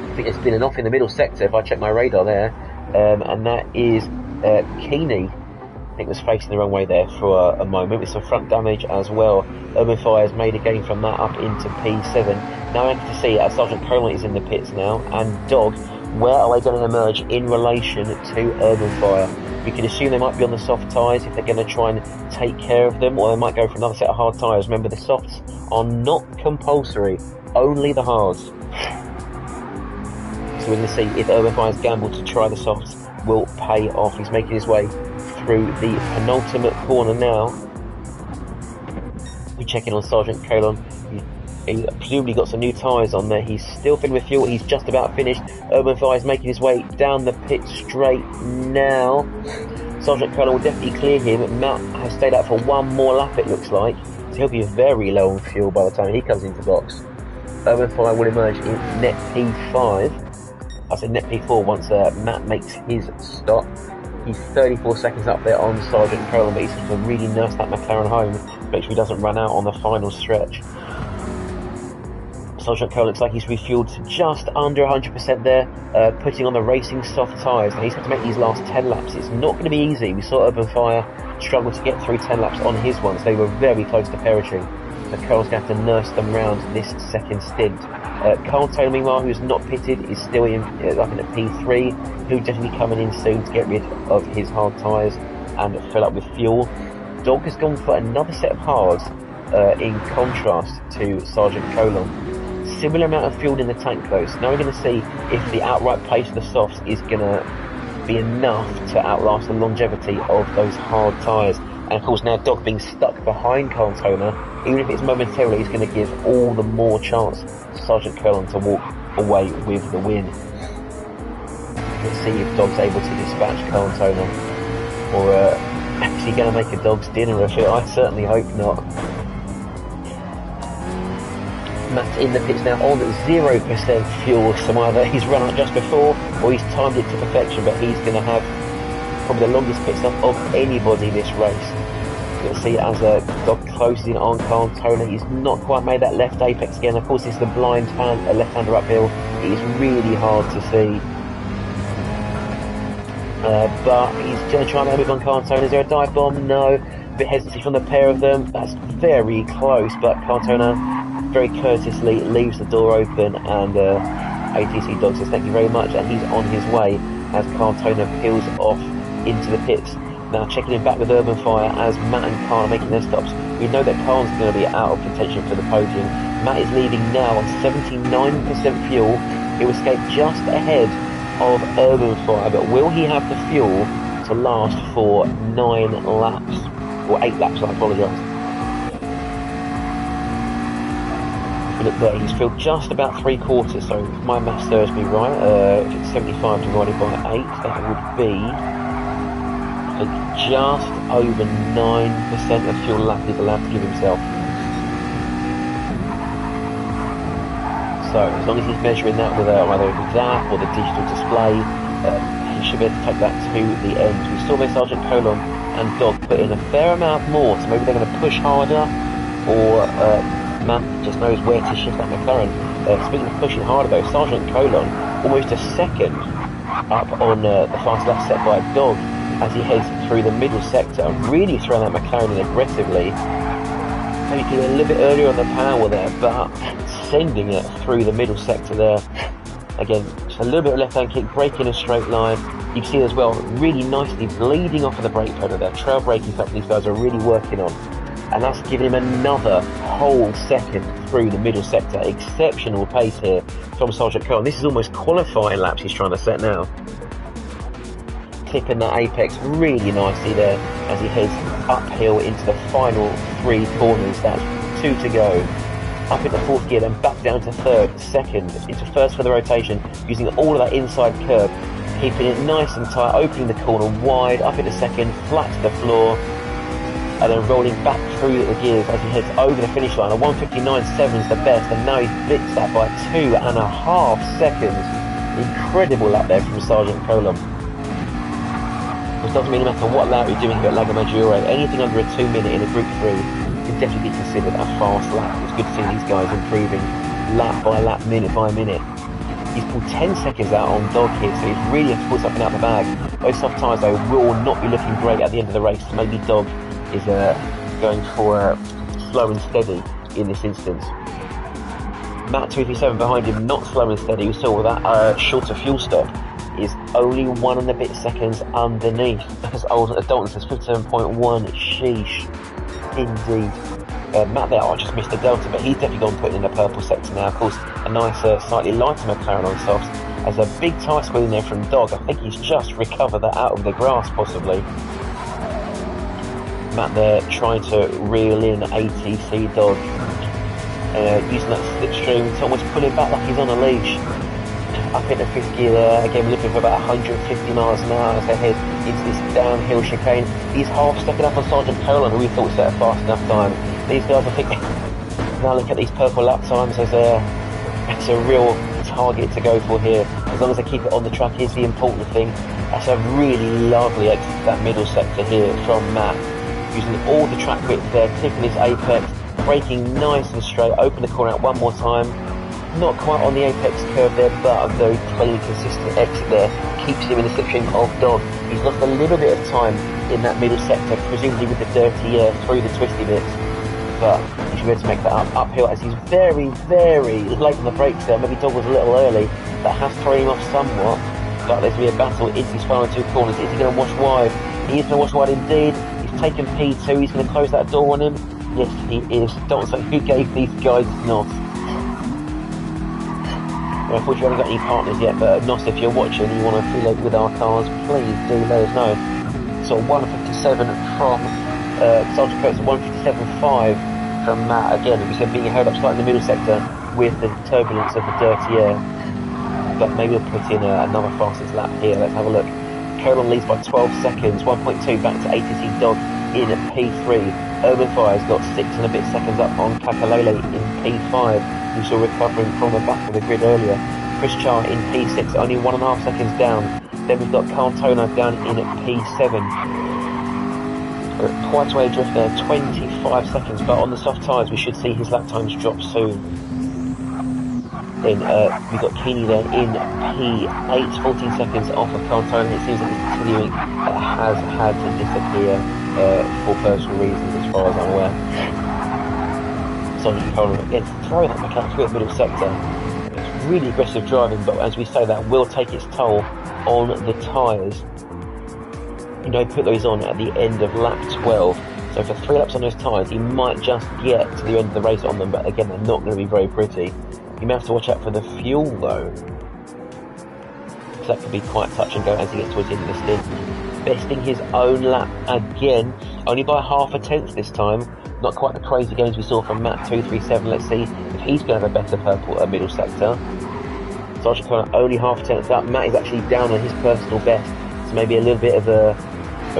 I think there's been an off in the middle sector if I check my radar there, and that is Keeney. I think was facing the wrong way there for a moment, with some front damage as well. Urban Fire has made a gain from that up into P7. Now I have to see Sergeant Colon is in the pits now, and Dog, where are they going to emerge in relation to Urban Fire? We can assume they might be on the soft tyres if they're going to try and take care of them, or they might go for another set of hard tyres. Remember, the softs are not compulsory, only the hards. So we're going to see if Urban Fire's gamble to try the softs will pay off. He's making his way through the penultimate corner now. We check in on Sergeant Colon. He presumably got some new tyres on there. He's still filling with fuel. He's just about finished. Urban Fire is making his way down the pit straight now. Sergeant Colon will definitely clear him. Matt has stayed out for one more lap, it looks like. So he'll be very low on fuel by the time he comes into box. Urban Fire will emerge in net P5. I said net P4 once Matt makes his stop. He's 34 seconds up there on Sergeant Colon, but he's going to really nurse that McLaren home, make sure he doesn't run out on the final stretch. Sergeant Colon looks like he's refueled to just under 100% there, putting on the racing soft tyres. Now he's had to make these last 10 laps. It's not going to be easy. We saw Urban Fire struggle to get through 10 laps on his ones. They were very close to perishing. So Colon's going to have to nurse them round this second stint. Carl Taylor, meanwhile, who's not pitted, is still in up in at P3. He'll definitely coming in soon to get rid of his hard tyres and fill up with fuel. Dog has gone for another set of hards in contrast to Sergeant Colon. Similar amount of fuel in the tank though, so now we're going to see if the outright pace of the softs is going to be enough to outlast the longevity of those hard tyres. And of course now Dog being stuck behind Carl Taylor, even if it's momentarily, he's going to give all the more chance to Sergeant Colon to walk away with the win. Let's see if Dog's able to dispatch Carl Taylor, or is he going to make a Dog's dinner of it? I certainly hope not. Matt in the pits now on 0% fuel, so either he's run out just before or he's timed it to perfection, but he's going to have probably the longest pit stop of anybody this race. You'll see as Dog closes in on Carl Taylor. He's not quite made that left apex again. Of course, it's the blind hand, left-hander uphill. It is really hard to see. But he's going to try and move on Carl Taylor. Is there a dive bomb? No. A bit hesitancy from the pair of them. That's very close, but Carl Taylor very courteously leaves the door open, and ATC Dog says thank you very much, and he's on his way as Carl Taylor peels off into the pits. Now checking in back with Urban Fire as Matt and Carl are making their stops. We know that Carl's going to be out of contention for the podium. Matt is leaving now on 79% fuel. He will escape just ahead of Urban Fire, but will he have the fuel to last for 9 laps? Or 8 laps, I apologise. Look there, he's filled just about 3/4, so if my maths serves me right, if it's 75 divided by 8, that would be just over 9% of fuel left he's allowed to give himself. So as long as he's measuring that with either the app or the digital display, he should be able to take that to the end. We saw there Sergeant Colon and Dog put in a fair amount more, so maybe they're going to push harder, or Matt just knows where to shift that McLaren. Speaking of pushing harder though, Sergeant Colon almost a second up on the fast lap set by Dog as he heads through the middle sector, really throwing that McLaren in aggressively. Taking a little bit earlier on the power there, but sending it through the middle sector there. Again, just a little bit of left-hand kick, braking a straight line. You can see as well, really nicely bleeding off of the brake pedal there. Trail braking stuff these guys are really working on. And that's giving him another whole second through the middle sector. Exceptional pace here from Sergeant Curl. This is almost qualifying laps he's trying to set now. Clipping that apex really nicely there as he heads uphill into the final 3 corners. That's 2 to go. Up into 4th gear, then back down to 3rd, 2nd, into 1st for the rotation, using all of that inside curb, keeping it nice and tight, opening the corner wide, up into 2nd, flat to the floor, and then rolling back through the gears as he heads over the finish line. A 1:59.7 is the best, and now he's blitzed that by 2.5 seconds. Incredible lap there from Sergeant Colum. Which doesn't really matter what lap you're doing here at Lago Maggiore. Anything under a 2 minute in a Group 3 can definitely be considered a fast lap. It's good to see these guys improving lap by lap, minute by minute. He's pulled 10 seconds out on Dog here, so he's really have to pull something out of the bag. Those soft tyres though will not be looking great at the end of the race. Maybe Dog is going for slow and steady in this instance. Matt 237 behind him, not slow and steady. We saw that shorter fuel stop is only 1 and a bit seconds underneath. As old Dalton says, 57.1. Sheesh, indeed. Matt there, I just missed the delta, but he's definitely gone putting in the purple sector now. Of course, a nice, slightly lighter McLaren on softs. As a big tyre squeal in there from Dog. I think he's just recovered that out of the grass, possibly. Matt there trying to reel in ATC Dog. Using that slipstream to almost pull him back like he's on a leash. Up in the 5th gear there, again looking for about 150 miles an hour as they head into this downhill chicane. He's half stepping up on Sergeant Colin, who we thought set a fast enough time. These guys, I think, now look at these purple lap times as a real target to go for here. As long as they keep it on the track is the important thing. That's a really lovely exit to that middle sector here from Matt. Using all the track width there, clipping his apex, braking nice and straight, open the corner out one more time. Not quite on the apex curve there, but a very cleanly consistent exit there. Keeps him in the slipstream of Dog. He's lost a little bit of time in that middle sector, presumably with the dirty air through the twisty bits. But he should be able to make that uphill as he's very, very late on the brakes there. Maybe Dog was a little early. That has thrown him off somewhat. But there's going to be a battle into his final 2 corners. Is he going to wash wide? He is going to wash wide indeed. He's taken P2. He's going to close that door on him. Yes, he is. Don't say who gave these guys NOS. Well, unfortunately, we haven't got any partners yet, but NOS, if you're watching and you want to affiliate with our cars, please do let us know. So 157 from Sergeant Kurtz, 157.5 from Matt. Again, we said being held up slightly in the middle sector with the turbulence of the dirty air. But maybe we'll put in another fastest lap here. Let's have a look. Colin leads by 12 seconds, 1.2 back to ATC Dog in P3. Urban Fire's got 6 and a bit seconds up on Kakalele in P5, who saw recovering from the back of the grid earlier. Chris Char in P6, only 1.5 seconds down. Then we've got Cantona down in P7. Quite a way drift there, 25 seconds, but on the soft tyres we should see his lap times drop soon. Then we've got Keeney there in P8, 14 seconds off of Cantona. It seems like it's continuing, but has had to disappear for personal reasons as far as I'm aware. Sergeant Colin again throwing that McLaren through the middle sector. It's really aggressive driving, but as we say, that will take its toll on the tyres. You know, put those on at the end of lap 12. So for 3 laps on those tyres, he might just get to the end of the race on them, but again, they're not going to be very pretty. You may have to watch out for the fuel though, because that could be quite touch and go as he gets towards the end of the stint. Besting his own lap again, only by 0.5 tenth this time. Not quite the crazy gains we saw from Matt 237. Let's see if he's going to have a better purple middle sector. Sergeant Connor only 0.5 tenths up. Matt is actually down on his personal best, so maybe a little bit of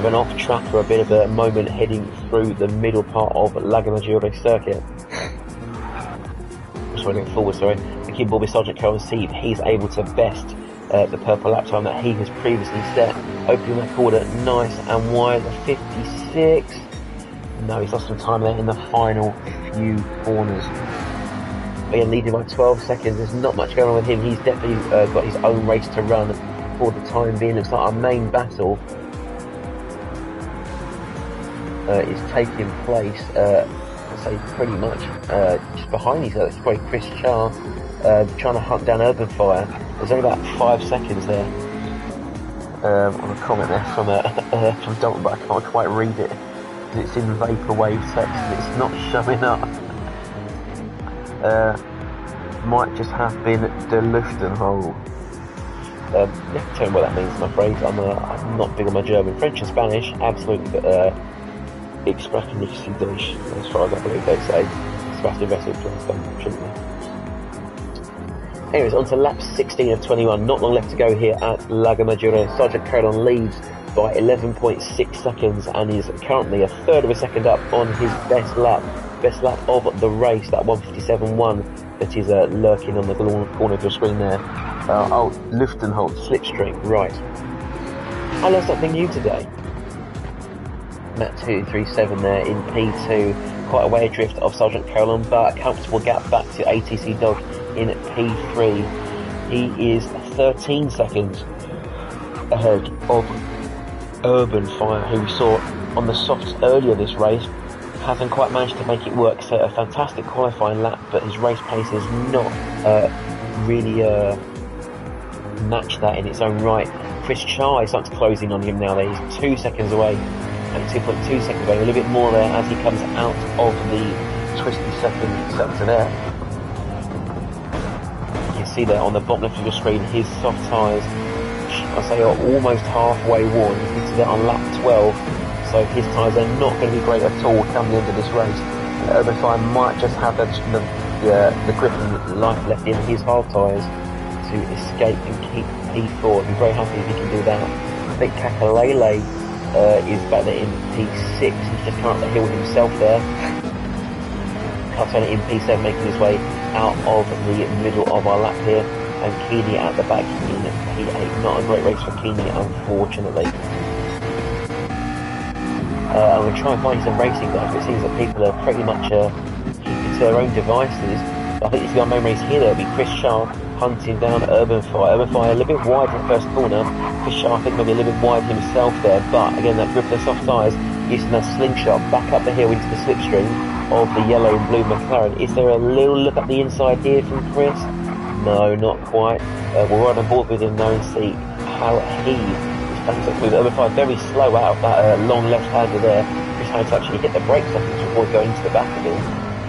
an off track or a bit of a moment heading through the middle part of Lago Maggiore circuit. Going forward, the key ball with Sergeant Carroll to see if he's able to best the purple lap time that he has previously set. Opening that corner nice and wide, 56. No, he's lost some time there in the final few corners. Again, leading by 12 seconds. There's not much going on with him. He's definitely got his own race to run for the time being. Looks like our main battle is taking place, I'd say pretty much just behind these guys. It's probably Chris Char trying to hunt down Urban Fire. There's only about 5 seconds there on a comment there from Dalton, but I can't quite read it because it's in vaporwave text and it's not showing up. Might just have been the Lufthansa. You have to tell me what that means, I'm afraid. I'm not big on my German. French and Spanish, absolutely, but ich spreche nicht Deutsch, as far as I believe they say. Sebastian Vettel plays them, shouldn't they? Anyways, on to lap 16 of 21. Not long left to go here at Lago Maggiore. Sergeant Carolon leads by 11.6 seconds and is currently a third of a second up on his best lap of the race, that 157.1 that is lurking on the corner of your screen there. Lufthansa slipstream, right. I learned something new today. Matt 237 there in P2, quite a way adrift of Sergeant Carolon, but a comfortable gap back to ATC Dog in P3. He is 13 seconds ahead of Urban Fire, who we saw on the softs earlier this race. Hasn't quite managed to make it work, so a fantastic qualifying lap, but his race pace has not really matched that in its own right. Chris Char is starting to close in on him now. There he's 2 seconds away, and 2.2 seconds away, a little bit more there as he comes out of the twisty sector there. You can see there on the bottom left of your screen, his soft tyres, I say, are almost halfway worn. You can see that on lap 12. So his tyres are not going to be great at all come the end of this race. Urban Fire might just have the grip and life left in his hard tyres to escape and keep P4. I'd be very happy if he can do that. I think Kakalele is back there in P6. He's just come up the hill himself there. Cartona in P7 making his way out of the middle of our lap here. And Keeney at the back in P8. Not a great race for Keeney, unfortunately. I'm going to try and find some racing guys, but it seems that people are pretty much keeping to their own devices. I think this is our main race here. There'll be Chris Char hunting down Urban Fire. Urban Fire a little bit wide in the first corner. Chris Char I think maybe a little bit wide himself there, but again that grip of the soft tyres, using that slingshot back up the hill into the slipstream of the yellow and blue McLaren. Is there a little look at the inside here from Chris? No, not quite. We'll ride on board with him now and see how he with Urban Fire very slow out of that long left-hander there. Chris had to actually hit the brakes I think to avoid going to the back of him.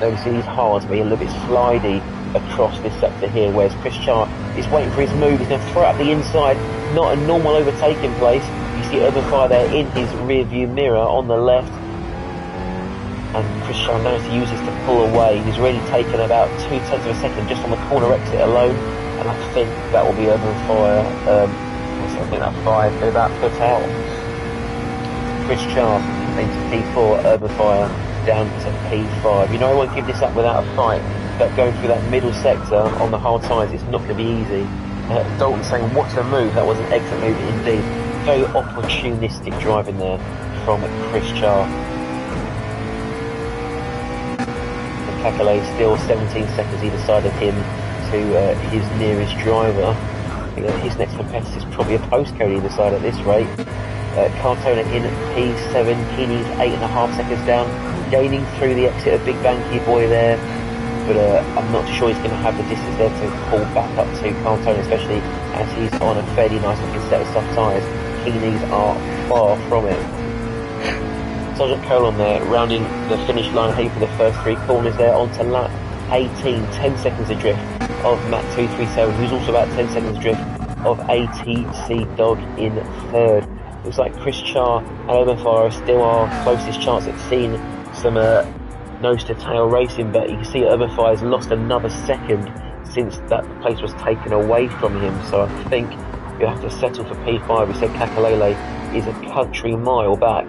Noticing he's hard to be a little bit slidey across this sector here, whereas Chris Char is waiting for his move. He's going to throw it up the inside, not a normal overtaking place. You see Urban Fire there in his rear view mirror on the left, and Chris Char managed to use this to pull away. He's really taken about 0.2 of a second just on the corner exit alone, and I think that will be Urban Fire. I think that 5, they're about put out. Chris Char into P4, Urban Fire down to P5. You know I won't give this up without a fight, but going through that middle sector on the hard tyres, it's not going to be easy. Dalton saying, what a move, that was an excellent move indeed. Very opportunistic driving there from Chris Char. And Kakale still 17 seconds either side of him to his nearest driver. His next competitor is probably a postcode either side at this rate. Cartona in P7, Keeney's 8.5 seconds down, gaining through the exit of Big Banky Boy there, but I'm not sure he's going to have the distance there to pull back up to Cartona, especially as he's on a fairly nice looking set of soft tyres. Keeney's are far from it. Sergeant Carolon there, rounding the finish line, heading for the first 3 corners there, onto lap 18, 10 seconds adrift of Matt 237, who's also about 10 seconds adrift of ATC Dog in third. Looks like Chris Char and Urban Fire are still our closest chance at seeing some nose-to-tail racing, but you can see Urban Fire's lost another second since that place was taken away from him, so I think you'll have to settle for P5. We said Kakalele is a country mile back.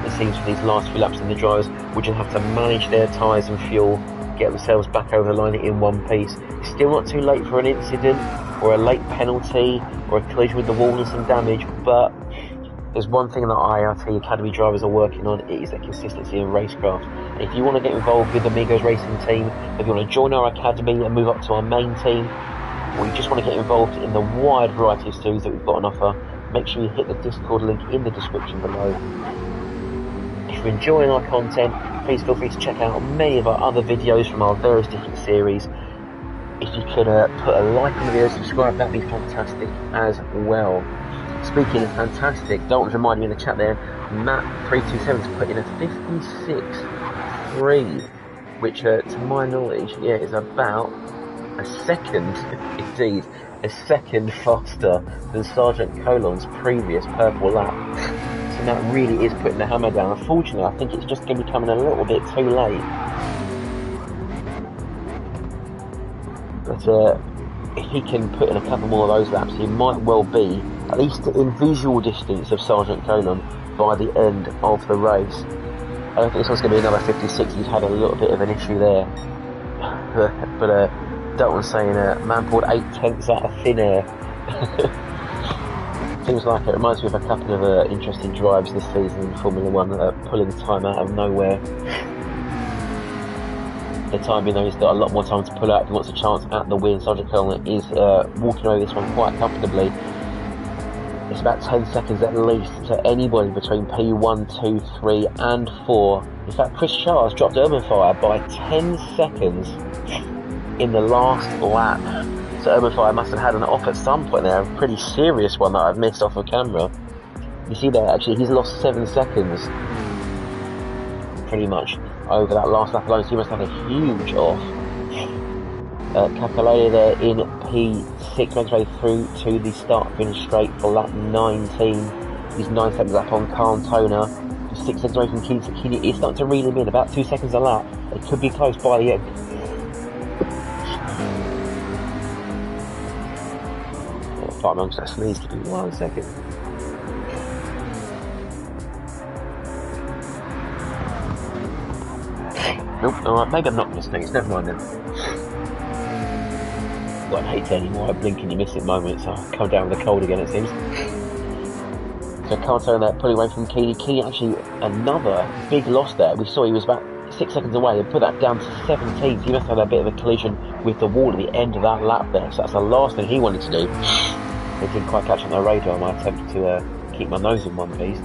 It seems for these last few laps, and the drivers will just have to manage their tyres and fuel, get themselves back over the line in one piece. It's still not too late for an incident or a late penalty or a collision with the wall and some damage, but there's one thing that IRT Academy drivers are working on. It is their consistency in racecraft. And if you want to get involved with the Amigos racing team, if you want to join our academy and move up to our main team, or you just want to get involved in the wide variety of series that we've got on offer, make sure you hit the Discord link in the description below. If you're enjoying our content, please feel free to check out many of our other videos from our various different series. If you could put a like on the video, subscribe, that'd be fantastic as well. Speaking of fantastic, Dalton's reminding me in the chat there, Matt327's put in a 56.3, which to my knowledge, yeah, is about a second, indeed, a second faster than Sergeant Colon's previous purple lap. So Matt really is putting the hammer down. Unfortunately, I think it's just going to be coming a little bit too late. But if he can put in a couple more of those laps, he might well be at least in visual distance of Sergeant Colon by the end of the race. I don't think this one's going to be another 56. He's had a little bit of an issue there. But Dalton's saying, man pulled 8 tenths out of thin air. Seems like it reminds me of a couple of interesting drives this season in Formula 1, pulling time out of nowhere. The time being though, he's got a lot more time to pull out if he wants a chance at the win. Sergeant Colon is walking over this one quite comfortably. It's about 10 seconds at least to anybody between P1, 2, 3 and 4. In fact, Chris Charles dropped Fire by 10 seconds in the last lap. So Fire must have had an off at some point there, a pretty serious one that I've missed off of camera. You see there, actually, he's lost 7 seconds pretty much over that last lap alone, so he must have a huge off. Kakalele there in P6 makes his way through to the start finish straight for lap 19. He's 9 seconds up on Cantona, 6 seconds away from Kini. It's starting to reel him in, about 2 seconds a lap. It could be close by the end. Fight amongst that sneeze, give me 1 second. Nope, alright, maybe I'm not going to sneeze, never mind then. I don't hate it anymore, I blink and you miss it moments, so I'll come down with a cold again it seems. So Cantona there pulling away from Kini. Kini actually another big loss there. We saw he was about 6 seconds away and put that down to 17th. He must have had a bit of a collision with the wall at the end of that lap there, so that's the last thing he wanted to do. It didn't quite catch on their radar, my attempt to keep my nose in one piece.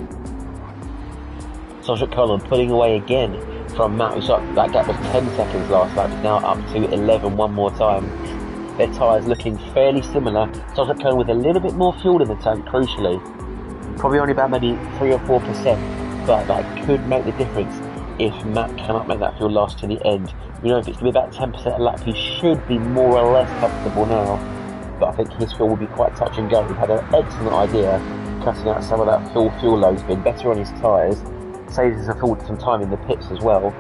Sergeant Colon pulling away again from Matt, who's up, that gap was 10 seconds last lap, it's now up to 11 one more time. Their tyres looking fairly similar. Sergeant Colon with a little bit more fuel in the tank, crucially. Probably only about maybe 3 or 4%, but that could make the difference if Matt cannot make that fuel last to the end. You know, if it's going to be about 10% a lap, he should be more or less comfortable now. But I think his fuel will be quite touch and go. He had an excellent idea, cutting out some of that fuel load. He's been better on his tyres, saves us some time in the pits as well.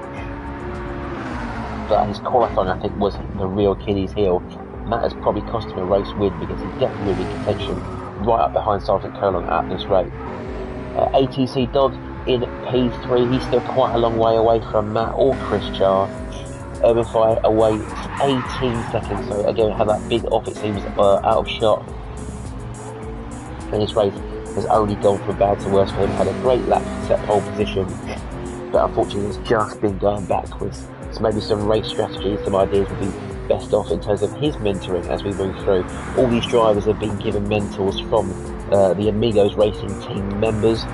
But his qualifying, I think, was the real Achilles heel. Matt has probably cost him a race win because he's definitely in contention right up behind Sergeant Colon at this rate. ATC Dodd in P3, he's still quite a long way away from Matt or Chris Charr. Urban Fire away 18 seconds, so again had that big off, it seems, out of shot. And this race has only gone from bad to worse for him. Had a great lap to set pole position, but unfortunately has just been going backwards. So maybe some race strategies, some ideas would be best off in terms of his mentoring as we move through. All these drivers have been given mentors from the Amigos racing team members,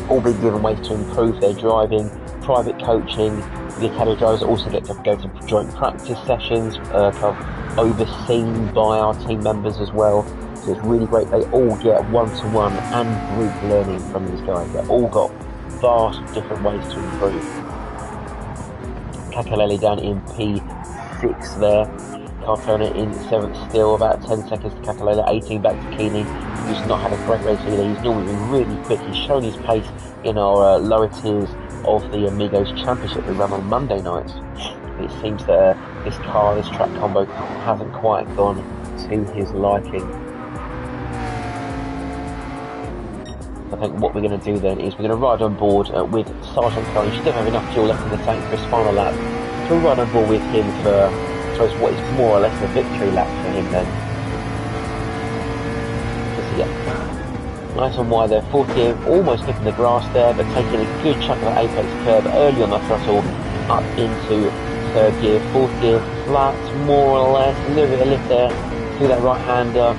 all being given ways to improve their driving, private coaching. The academy drivers also get to go to joint practice sessions, kind of overseen by our team members as well. So it's really great. They all get one-to-one and group learning from these guys. They've all got vast different ways to improve. Kakalele down in P6 there. Cantona in 7th still, about 10 seconds to Kakalele, 18 back to Kini, who's not had a great race either. He's normally been really quick. He's shown his pace in our lower tiers of the Amigos Championship we run on Monday nights. It seems that this track combo hasn't quite gone to his liking. I think what we're going to do then is we're going to ride on board with Sergeant Colin. He still have enough fuel left in the tank for his final lap. So we'll ride on board with him for, I suppose, what is more or less a victory lap for him then. Nice and wide there, 4th gear, almost hitting the grass there, but taking a good chunk of the apex curve early on the throttle, up into 3rd gear, 4th gear, flat, more or less, a little bit of lift there, through that right-hander,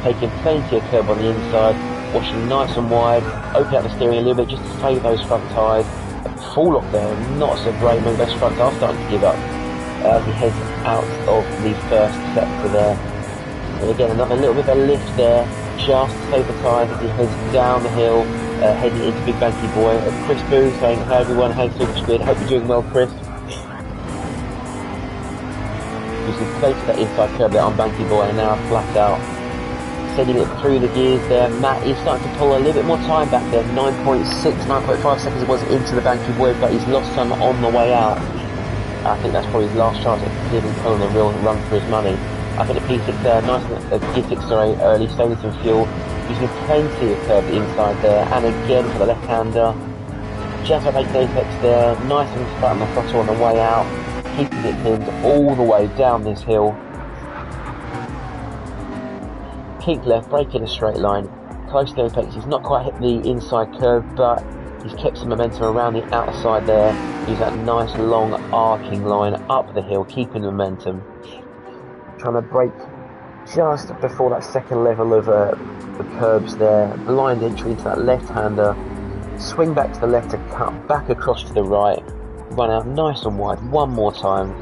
taking plenty of curb on the inside, washing nice and wide, open up the steering a little bit just to save those front tyres. Fall off there, not so great move, those front are starting to give up as he heads out of the first sector there. And again, another little bit of a lift there, just to save the tyres as he heads down the hill, heading into Big Banky Boy. Chris Boo saying, "Hi everyone, hey SuperSquid, hope you're doing well, Chris." You can place that inside curb there on Banky Boy and now flat out. Sending it through the gears there. Matt is starting to pull a little bit more time back there. 9.6, 9.5 seconds it was into the Banky Boy, but he's lost some on the way out. I think that's probably his last chance at giving Colin a real run for his money. I think the P6 there, nice, P6 sorry, early, saving some fuel. Using plenty of curb inside there, and again for the left-hander. Just about making apex there, nice and flat on the throttle on the way out. Keeping it pinned all the way down this hill. Keep left, brake in a straight line. Close to apex, he's not quite hit the inside curve, but he's kept some momentum around the outside there. Use that nice long arcing line up the hill, keeping momentum. Trying to brake just before that second level of the curbs there. Blind entry into that left-hander. Swing back to the left to cut back across to the right. Run out nice and wide one more time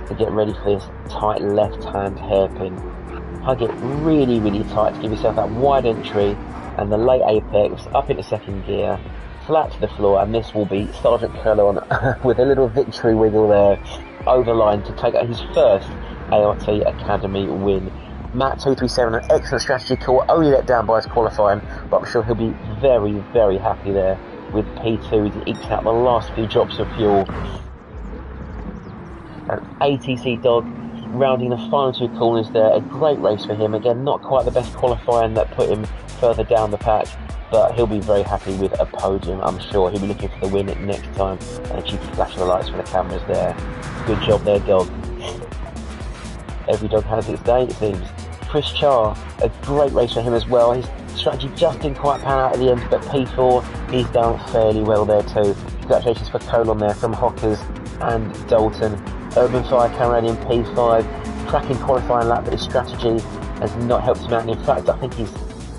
to get ready for this tight left-hand hairpin. Hug it really, really tight to give yourself that wide entry and the late apex up into second gear, flat to the floor, and this will be Sergeant Curlon with a little victory wiggle there over the line to take out his first ART Academy win. Matt237, an excellent strategy call, only let down by his qualifying, but I'm sure he'll be very, very happy there with P2 as he ekes out the last few drops of fuel. An ATC dog rounding the final two corners there, a great race for him. Again, not quite the best qualifying that put him further down the pack, but he'll be very happy with a podium, I'm sure. He'll be looking for the win next time, and a cheeky flash of the lights for the cameras there. Good job there, dog. Every dog has its day, it seems. Chris Char, a great race for him as well. His strategy just didn't quite pan out at the end, but P4, he's done fairly well there too. Congratulations for Colon there from Hockers and Dalton. Urban Fire Cameron in P5, cracking qualifying lap, but his strategy has not helped him out. And in fact, I think he's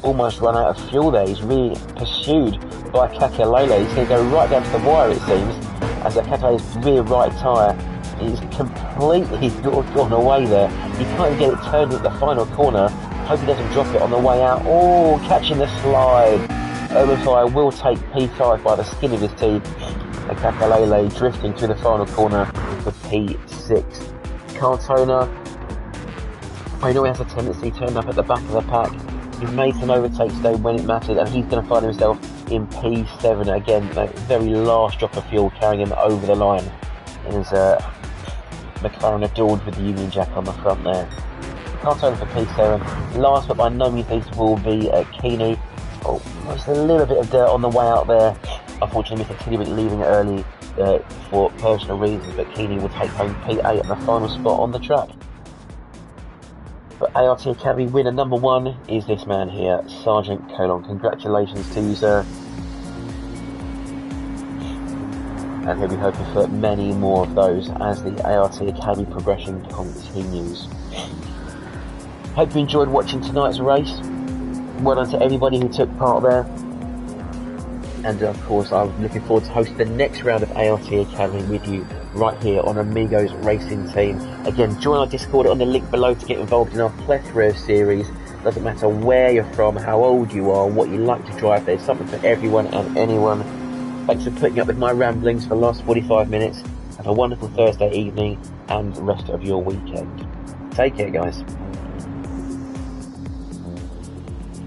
almost run out of fuel there. He's really pursued by Kakalele. He's going to go right down to the wire, it seems, as Kakalele's rear right tyre is completely gone away there. He can't even get it turned at the final corner. Hope he doesn't drop it on the way out. Oh, catching the slide. Urban Fire will take P5 by the skin of his teeth. And Kakalele drifting through the final corner for P6. Cantona, I know he has a tendency to turn up at the back of the pack. He's made some overtakes though when it mattered, and he's going to find himself in P7 again. The very last drop of fuel carrying him over the line. And his McLaren adored with the Union Jack on the front there. Cantona for P7. Last but by no means least will be Keeney. Oh, just a little bit of dirt on the way out there. Unfortunately, Mr. Tilly leaving early for personal reasons, but Keeney will take home P8 and the final spot on the track. But ART Academy winner number one is this man here, Sergeant Colon. Congratulations to you, sir. And he'll be hoping for many more of those as the ART Academy progression continues. Hope you enjoyed watching tonight's race. Well done to everybody who took part there. And of course, I'm looking forward to hosting the next round of ART Academy with you right here on Amigos Racing Team. Again, join our Discord on the link below to get involved in our plethora of series. Doesn't matter where you're from, how old you are, what you like to drive, there's something for everyone and anyone. Thanks for putting up with my ramblings for the last 45 minutes. Have a wonderful Thursday evening and the rest of your weekend. Take care, guys.